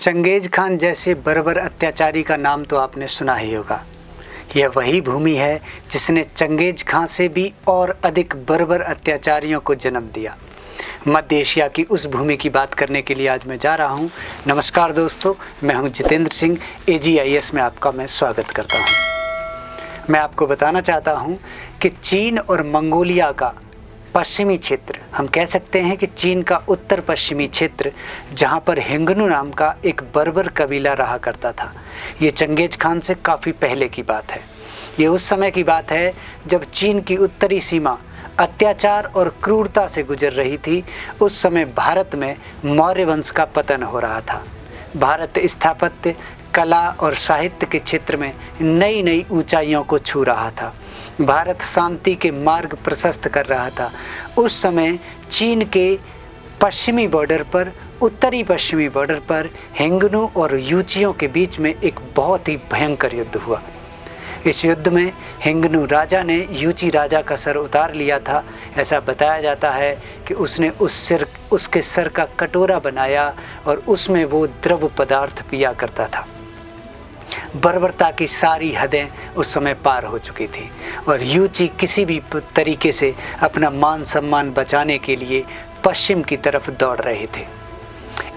Genghis Khan जैसे बर्बर अत्याचारी का नाम तो आपने सुना ही होगा। यह वही भूमि है जिसने चंगेज खान से भी और अधिक बर्बर अत्याचारियों को जन्म दिया। मध्य एशिया की उस भूमि की बात करने के लिए आज मैं जा रहा हूं। नमस्कार दोस्तों, मैं हूं जितेंद्र सिंह। AGIS में आपका मैं स्वागत करता हूं। मैं आपको बताना चाहता हूं कि चीन और मंगोलिया का पश्चिमी क्षेत्र, हम कह सकते हैं कि चीन का उत्तर पश्चिमी क्षेत्र, जहां पर हिंगनु नाम का एक बर्बर कबीला रहा करता था, ये चंगेज खान से काफ़ी पहले की बात है। ये उस समय की बात है जब चीन की उत्तरी सीमा अत्याचार और क्रूरता से गुजर रही थी। उस समय भारत में मौर्य वंश का पतन हो रहा था। भारत स्थापत्य, कला और साहित्य के क्षेत्र में नई नई ऊंचाइयों को छू रहा था। भारत शांति के मार्ग प्रशस्त कर रहा था। उस समय चीन के पश्चिमी बॉर्डर पर, उत्तरी पश्चिमी बॉर्डर पर हिंगनु और यूचियों के बीच में एक बहुत ही भयंकर युद्ध हुआ। इस युद्ध में हिंगनु राजा ने यूची राजा का सर उतार लिया था। ऐसा बताया जाता है कि उसने उसके सर का कटोरा बनाया और उसमें वो द्रव पदार्थ पिया करता था। बर्बरता की सारी हदें उस समय पार हो चुकी थी और यूची किसी भी तरीके से अपना मान सम्मान बचाने के लिए पश्चिम की तरफ दौड़ रहे थे।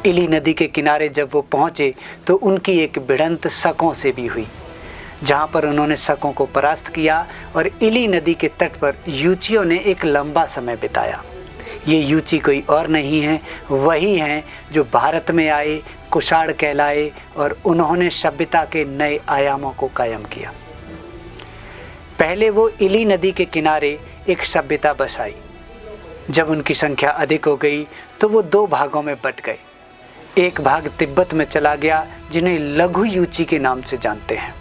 इली नदी के किनारे जब वो पहुँचे तो उनकी एक भिड़ंत शकों से भी हुई, जहाँ पर उन्होंने शकों को परास्त किया और इली नदी के तट पर यूचियों ने एक लंबा समय बिताया। ये यूची कोई और नहीं है, वही हैं जो भारत में आए, कुषाण कहलाए और उन्होंने सभ्यता के नए आयामों को कायम किया। पहले वो इली नदी के किनारे एक सभ्यता बसाई। जब उनकी संख्या अधिक हो गई तो वो दो भागों में बट गए। एक भाग तिब्बत में चला गया, जिन्हें लघु यूची के नाम से जानते हैं,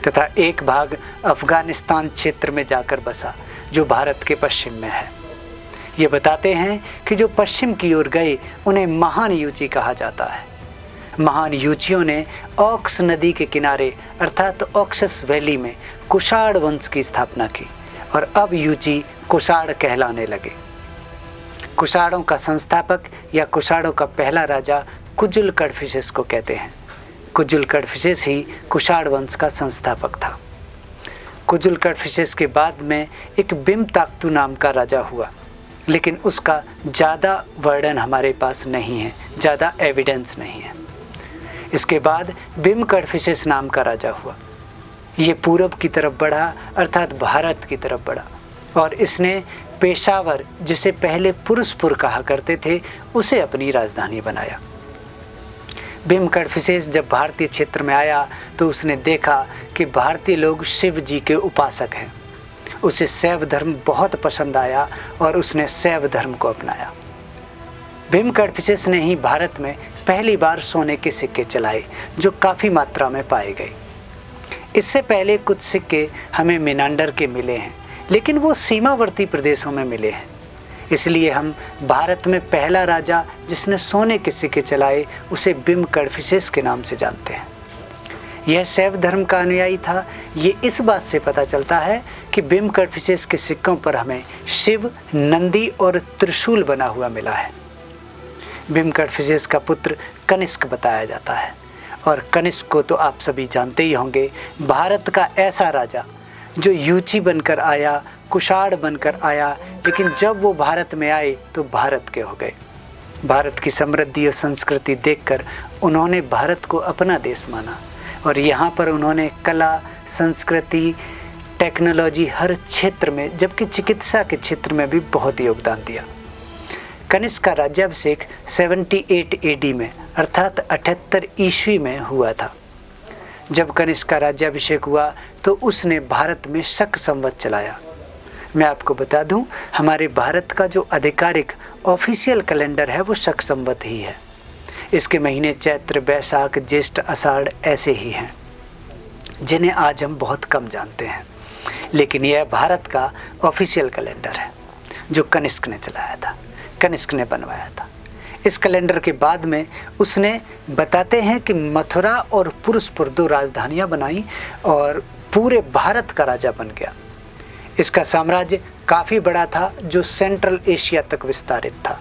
तथा एक भाग अफगानिस्तान क्षेत्र में जाकर बसा, जो भारत के पश्चिम में है। ये बताते हैं कि जो पश्चिम की ओर गए उन्हें महान यूची कहा जाता है। महान यूचियों ने ऑक्स नदी के किनारे अर्थात ऑक्सस वैली में कुषाण वंश की स्थापना की और अब यूची कुषाण कहलाने लगे। कुषाणों का संस्थापक या कुषाणों का पहला राजा कुजुल कडफिसेस को कहते हैं। कुजुल कडफिसेस ही कुषाण वंश का संस्थापक था। कुजुल कडफिसेस के बाद में एक बिम ताक्तु नाम का राजा हुआ, लेकिन उसका ज़्यादा वर्णन हमारे पास नहीं है, ज़्यादा एविडेंस नहीं है। इसके बाद बिम कडफिसेस नाम का राजा हुआ। ये पूरब की तरफ बढ़ा अर्थात भारत की तरफ बढ़ा और इसने पेशावर, जिसे पहले पुरुषपुर कहा करते थे, उसे अपनी राजधानी बनाया। बिम कडफिसेस जब भारतीय क्षेत्र में आया तो उसने देखा कि भारतीय लोग शिव जी के उपासक हैं। उसे शैव धर्म बहुत पसंद आया और उसने शैव धर्म को अपनाया। बिम कडफिसेस ने ही भारत में पहली बार सोने के सिक्के चलाए, जो काफ़ी मात्रा में पाए गए। इससे पहले कुछ सिक्के हमें मेनांडर के मिले हैं, लेकिन वो सीमावर्ती प्रदेशों में मिले हैं। इसलिए हम भारत में पहला राजा जिसने सोने के सिक्के चलाए उसे बिम कडफिसेस के नाम से जानते हैं। यह शैव धर्म का अनुयायी था। ये इस बात से पता चलता है कि बिम कडफिसेस के सिक्कों पर हमें शिव, नंदी और त्रिशूल बना हुआ मिला है। बिम कडफिसेस का पुत्र कनिष्क बताया जाता है और कनिष्क को तो आप सभी जानते ही होंगे। भारत का ऐसा राजा जो यूची बनकर आया, कुषाण बनकर आया, लेकिन जब वो भारत में आए तो भारत के हो गए। भारत की समृद्धि और संस्कृति देखकर उन्होंने भारत को अपना देश माना और यहाँ पर उन्होंने कला, संस्कृति, टेक्नोलॉजी हर क्षेत्र में, जबकि चिकित्सा के क्षेत्र में भी बहुत योगदान दिया। कनिष्क का राज्याभिषेक 78 AD में अर्थात 78 ईस्वी में हुआ था। जब कनिष्क का राज्याभिषेक हुआ तो उसने भारत में शक संवत चलाया। मैं आपको बता दूं, हमारे भारत का जो आधिकारिक ऑफिशियल कैलेंडर है वो शक संवत ही है। इसके महीने चैत्र, बैसाख, ज्येष्ठ, आषाढ़ ऐसे ही हैं, जिन्हें आज हम बहुत कम जानते हैं। लेकिन यह भारत का ऑफिशियल कैलेंडर है जो कनिष्क ने चलाया था, कनिष्क ने बनवाया था। इस कैलेंडर के बाद में उसने, बताते हैं कि मथुरा और पुरुषपुर दो राजधानियां बनाई और पूरे भारत का राजा बन गया। इसका साम्राज्य काफ़ी बड़ा था जो सेंट्रल एशिया तक विस्तारित था।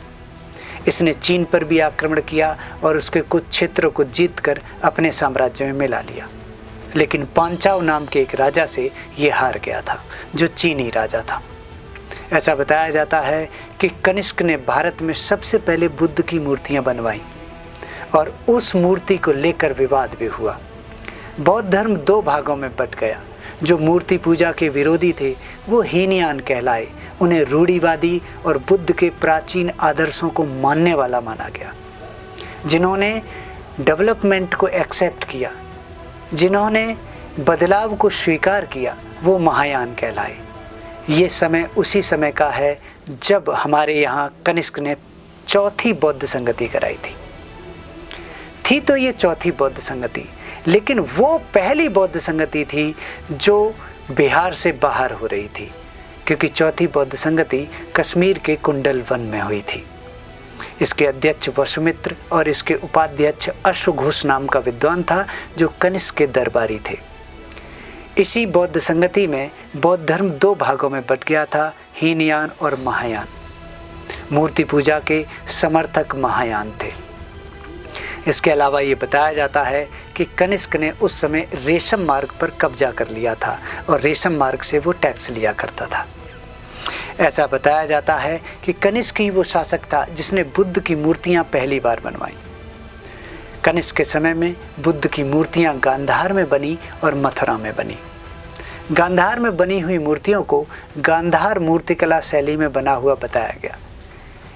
इसने चीन पर भी आक्रमण किया और उसके कुछ क्षेत्रों को जीतकर अपने साम्राज्य में मिला लिया। लेकिन पांचाल नाम के एक राजा से ये हार गया था, जो चीनी राजा था। ऐसा बताया जाता है कि कनिष्क ने भारत में सबसे पहले बुद्ध की मूर्तियां बनवाई और उस मूर्ति को लेकर विवाद भी हुआ। बौद्ध धर्म दो भागों में बंट गया। जो मूर्ति पूजा के विरोधी थे वो हीनयान कहलाए, उन्हें रूढ़िवादी और बुद्ध के प्राचीन आदर्शों को मानने वाला माना गया। जिन्होंने डेवलपमेंट को एक्सेप्ट किया, जिन्होंने बदलाव को स्वीकार किया, वो महायान कहलाए। ये समय उसी समय का है जब हमारे यहाँ कनिष्क ने चौथी बौद्ध संगति कराई थी तो ये चौथी बौद्ध संगति, लेकिन वो पहली बौद्ध संगति थी जो बिहार से बाहर हो रही थी, क्योंकि चौथी बौद्ध संगति कश्मीर के कुंडल वन में हुई थी। इसके अध्यक्ष वसुमित्र और इसके उपाध्यक्ष अश्वघोष नाम का विद्वान था, जो कनिष्क के दरबारी थे। इसी बौद्ध संगति में बौद्ध धर्म दो भागों में बंट गया था, हीनयान और महायान। मूर्ति पूजा के समर्थक महायान थे। इसके अलावा ये बताया जाता है कि कनिष्क ने उस समय रेशम मार्ग पर कब्जा कर लिया था और रेशम मार्ग से वो टैक्स लिया करता था। ऐसा बताया जाता है कि कनिष्क ही वो शासक था जिसने बुद्ध की मूर्तियां पहली बार बनवाई। कनिष्क के समय में बुद्ध की मूर्तियां गांधार में बनी और मथुरा में बनी। गांधार में बनी हुई मूर्तियों को गांधार मूर्तिकला शैली में बना हुआ बताया गया।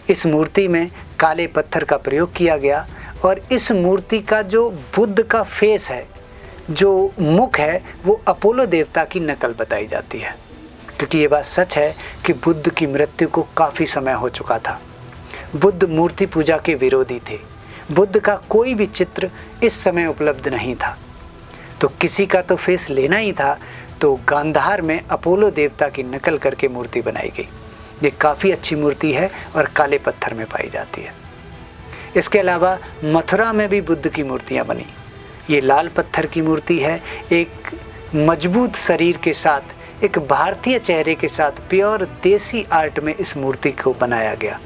इस मूर्ति में काले पत्थर का प्रयोग किया गया और इस मूर्ति का जो बुद्ध का फेस है, जो मुख है, वो अपोलो देवता की नकल बताई जाती है, क्योंकि ये बात सच है कि बुद्ध की मृत्यु को काफ़ी समय हो चुका था। बुद्ध मूर्ति पूजा के विरोधी थे। बुद्ध का कोई भी चित्र इस समय उपलब्ध नहीं था, तो किसी का तो फेस लेना ही था। तो गांधार में अपोलो देवता की नकल करके मूर्ति बनाई गई। ये काफ़ी अच्छी मूर्ति है और काले पत्थर में पाई जाती है। इसके अलावा मथुरा में भी बुद्ध की मूर्तियाँ बनी। ये लाल पत्थर की मूर्ति है, एक मजबूत शरीर के साथ, एक भारतीय चेहरे के साथ प्योर देसी आर्ट में इस मूर्ति को बनाया गया।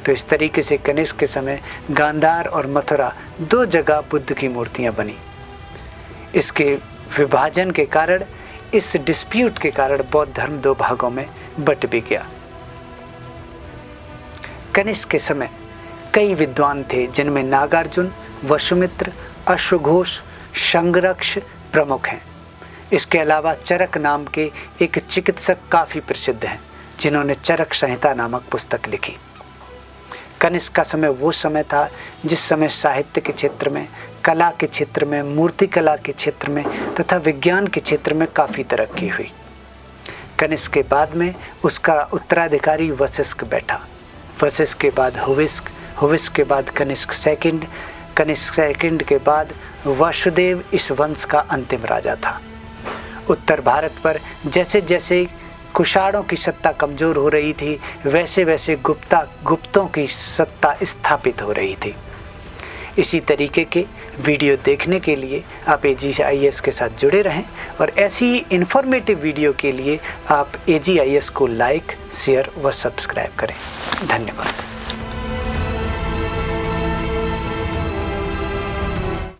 तो इस तरीके से कनिष्क के समय गांधार और मथुरा दो जगह बुद्ध की मूर्तियां बनी। इसके विभाजन के कारण, इस डिस्प्यूट के कारण बौद्ध धर्म दो भागों में बंट भी गया। कनिष्क के समय कई विद्वान थे, जिनमें नागार्जुन, वसुमित्र, अश्वघोष, संगरक्ष प्रमुख हैं। इसके अलावा चरक नाम के एक चिकित्सक काफ़ी प्रसिद्ध हैं, जिन्होंने चरक संहिता नामक पुस्तक लिखी। कनिष्क का समय वो समय था जिस समय साहित्य के क्षेत्र में, कला के क्षेत्र में, मूर्तिकला के क्षेत्र में तथा विज्ञान के क्षेत्र में काफ़ी तरक्की हुई। कनिष्क के बाद में उसका उत्तराधिकारी वशिष्ठ बैठा। वशिष्ठ के बाद हुविष्क, हुविष्क के बाद कनिष्क सेकंड, कनिष्क सेकंड के बाद वसुदेव इस वंश का अंतिम राजा था। उत्तर भारत पर जैसे जैसे कुषाणों की सत्ता कमज़ोर हो रही थी, वैसे वैसे गुप्तों की सत्ता स्थापित हो रही थी। इसी तरीके के वीडियो देखने के लिए आप AGIS के साथ जुड़े रहें और ऐसी ही इन्फॉर्मेटिव वीडियो के लिए आप AGIS को लाइक, शेयर व सब्सक्राइब करें। धन्यवाद।